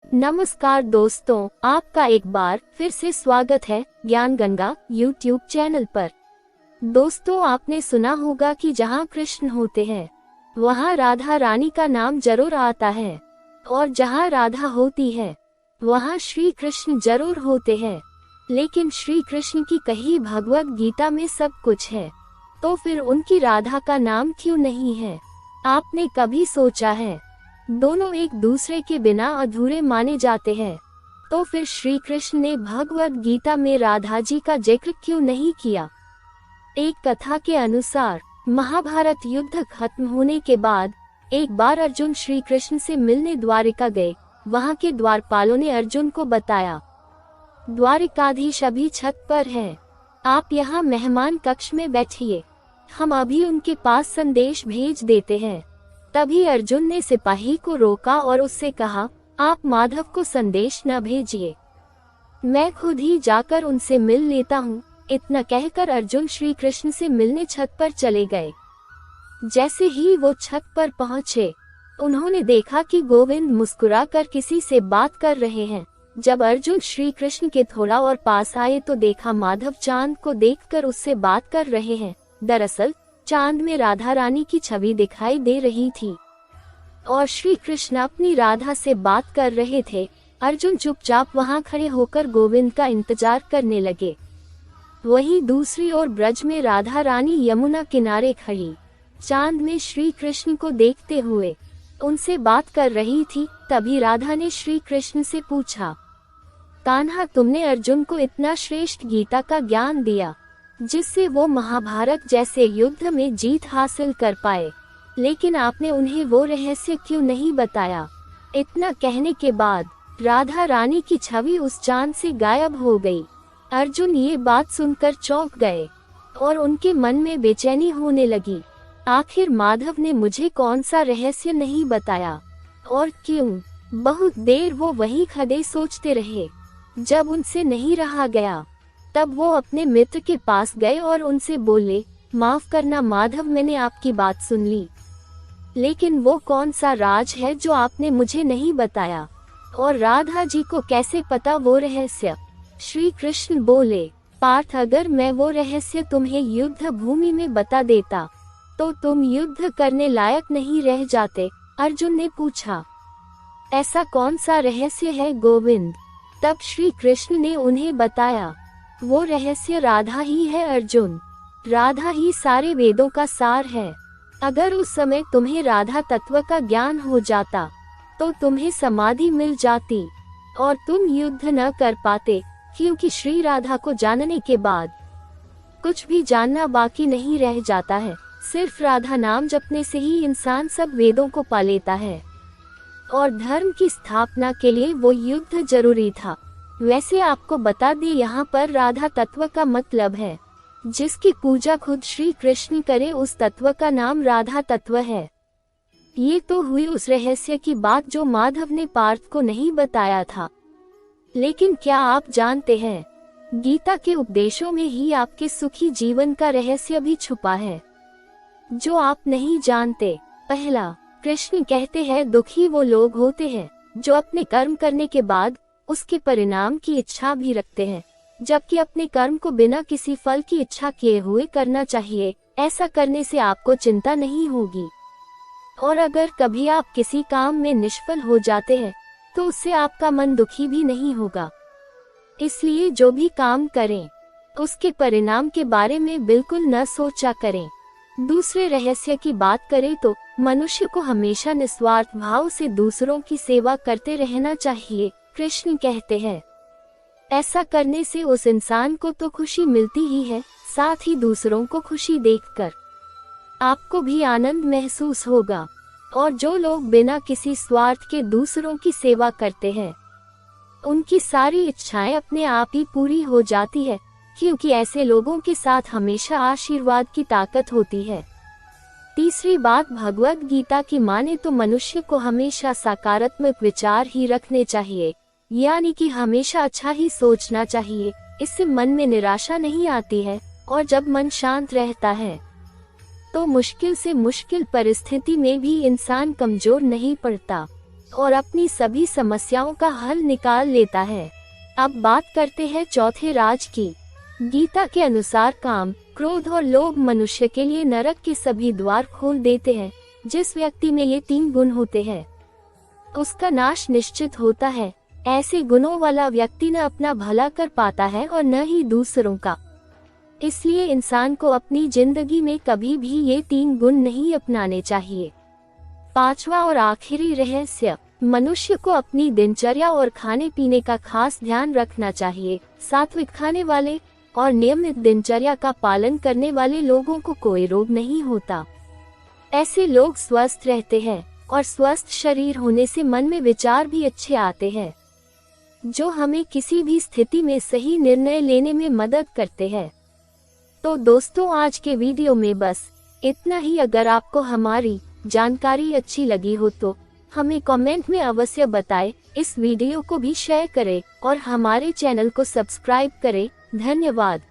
नमस्कार दोस्तों, आपका एक बार फिर से स्वागत है ज्ञान गंगा यूट्यूब चैनल पर। दोस्तों, आपने सुना होगा कि जहाँ कृष्ण होते हैं वहाँ राधा रानी का नाम जरूर आता है, और जहाँ राधा होती है वहाँ श्री कृष्ण जरूर होते हैं। लेकिन श्री कृष्ण की कही भगवत गीता में सब कुछ है, तो फिर उनकी राधा का नाम क्यों नहीं है? आपने कभी सोचा है? दोनों एक दूसरे के बिना अधूरे माने जाते हैं, तो फिर श्री कृष्ण ने भगवत गीता में राधा जी का जिक्र क्यों नहीं किया? एक कथा के अनुसार महाभारत युद्ध खत्म होने के बाद एक बार अर्जुन श्री कृष्ण से मिलने द्वारिका गए। वहां के द्वारपालों ने अर्जुन को बताया, द्वारिकाधीश अभी छत पर है, आप यहाँ मेहमान कक्ष में बैठिए, हम अभी उनके पास संदेश भेज देते हैं। तभी अर्जुन ने सिपाही को रोका और उससे कहा, आप माधव को संदेश न भेजिए, मैं खुद ही जाकर उनसे मिल लेता हूँ। इतना कहकर अर्जुन श्री कृष्ण से मिलने छत पर चले गए। जैसे ही वो छत पर पहुँचे, उन्होंने देखा कि गोविंद मुस्कुराकर किसी से बात कर रहे हैं। जब अर्जुन श्री कृष्ण के थोड़ा और पास आए तो देखा माधव चांद को देखकर उससे बात कर रहे हैं। दरअसल चांद में राधा रानी की छवि दिखाई दे रही थी और श्री कृष्ण अपनी राधा से बात कर रहे थे। अर्जुन चुपचाप वहां खड़े होकर गोविंद का इंतजार करने लगे। वहीं दूसरी ओर ब्रज में राधा रानी यमुना किनारे खड़ी चांद में श्री कृष्ण को देखते हुए उनसे बात कर रही थी। तभी राधा ने श्री कृष्ण से पूछा, कान्हा, तुमने अर्जुन को इतना श्रेष्ठ गीता का ज्ञान दिया जिससे वो महाभारत जैसे युद्ध में जीत हासिल कर पाए, लेकिन आपने उन्हें वो रहस्य क्यों नहीं बताया? इतना कहने के बाद राधा रानी की छवि उस चांद से गायब हो गई। अर्जुन ये बात सुनकर चौंक गए और उनके मन में बेचैनी होने लगी। आखिर माधव ने मुझे कौन सा रहस्य नहीं बताया और क्यों? बहुत देर वो वहीं खड़े सोचते रहे। जब उनसे नहीं रहा गया तब वो अपने मित्र के पास गए और उनसे बोले, माफ करना माधव, मैंने आपकी बात सुन ली, लेकिन वो कौन सा राज है जो आपने मुझे नहीं बताया, और राधा जी को कैसे पता वो रहस्य? श्री कृष्ण बोले, पार्थ, अगर मैं वो रहस्य तुम्हें युद्ध भूमि में बता देता तो तुम युद्ध करने लायक नहीं रह जाते। अर्जुन ने पूछा, ऐसा कौन सा रहस्य है गोविंद? तब श्री कृष्ण ने उन्हें बताया, वो रहस्य राधा ही है अर्जुन। राधा ही सारे वेदों का सार है। अगर उस समय तुम्हें राधा तत्व का ज्ञान हो जाता तो तुम्हें समाधि मिल जाती और तुम युद्ध न कर पाते, क्योंकि श्री राधा को जानने के बाद कुछ भी जानना बाकी नहीं रह जाता है। सिर्फ राधा नाम जपने से ही इंसान सब वेदों को पा लेता है, और धर्म की स्थापना के लिए वो युद्ध जरूरी था। वैसे आपको बता दें, यहाँ पर राधा तत्व का मतलब है जिसकी पूजा खुद श्री कृष्ण करे, उस तत्व का नाम राधा तत्व है। ये तो हुई उस रहस्य की बात जो माधव ने पार्थ को नहीं बताया था। लेकिन क्या आप जानते हैं, गीता के उपदेशों में ही आपके सुखी जीवन का रहस्य भी छुपा है जो आप नहीं जानते। पहला, कृष्ण कहते हैं, दुखी वो लोग होते हैं जो अपने कर्म करने के बाद उसके परिणाम की इच्छा भी रखते हैं, जबकि अपने कर्म को बिना किसी फल की इच्छा किए हुए करना चाहिए। ऐसा करने से आपको चिंता नहीं होगी, और अगर कभी आप किसी काम में निष्फल हो जाते हैं तो उससे आपका मन दुखी भी नहीं होगा। इसलिए जो भी काम करें उसके परिणाम के बारे में बिल्कुल न सोचा करें। दूसरे रहस्य की बात करें तो मनुष्य को हमेशा निस्वार्थ भाव से दूसरों की सेवा करते रहना चाहिए। कृष्ण कहते हैं, ऐसा करने से उस इंसान को तो खुशी मिलती ही है, साथ ही दूसरों को खुशी देखकर आपको भी आनंद महसूस होगा। और जो लोग बिना किसी स्वार्थ के दूसरों की सेवा करते हैं उनकी सारी इच्छाएं अपने आप ही पूरी हो जाती है, क्योंकि ऐसे लोगों के साथ हमेशा आशीर्वाद की ताकत होती है। तीसरी बात, भगवत गीता की माने तो मनुष्य को हमेशा सकारात्मक विचार ही रखने चाहिए, यानी कि हमेशा अच्छा ही सोचना चाहिए। इससे मन में निराशा नहीं आती है, और जब मन शांत रहता है तो मुश्किल से मुश्किल परिस्थिति में भी इंसान कमजोर नहीं पड़ता। और अपनी सभी समस्याओं का हल निकाल लेता है। अब बात करते हैं चौथे राज की। गीता के अनुसार काम, क्रोध और लोभ मनुष्य के लिए नरक के सभी द्वार खोल देते हैं। जिस व्यक्ति में ये 3 गुण होते हैं उसका नाश निश्चित होता है। ऐसे गुणों वाला व्यक्ति न अपना भला कर पाता है और न ही दूसरों का। इसलिए इंसान को अपनी जिंदगी में कभी भी ये 3 गुण नहीं अपनाने चाहिए। 5वां और आखिरी रहस्य, मनुष्य को अपनी दिनचर्या और खाने पीने का खास ध्यान रखना चाहिए। सात्विक खाने वाले और नियमित दिनचर्या का पालन करने वाले लोगों को कोई रोग नहीं होता। ऐसे लोग स्वस्थ रहते हैं और स्वस्थ शरीर होने से मन में विचार भी अच्छे आते हैं, जो हमें किसी भी स्थिति में सही निर्णय लेने में मदद करते हैं। तो दोस्तों, आज के वीडियो में बस इतना ही। अगर आपको हमारी जानकारी अच्छी लगी हो तो हमें कमेंट में अवश्य बताएं। इस वीडियो को भी शेयर करें और हमारे चैनल को सब्सक्राइब करें। धन्यवाद।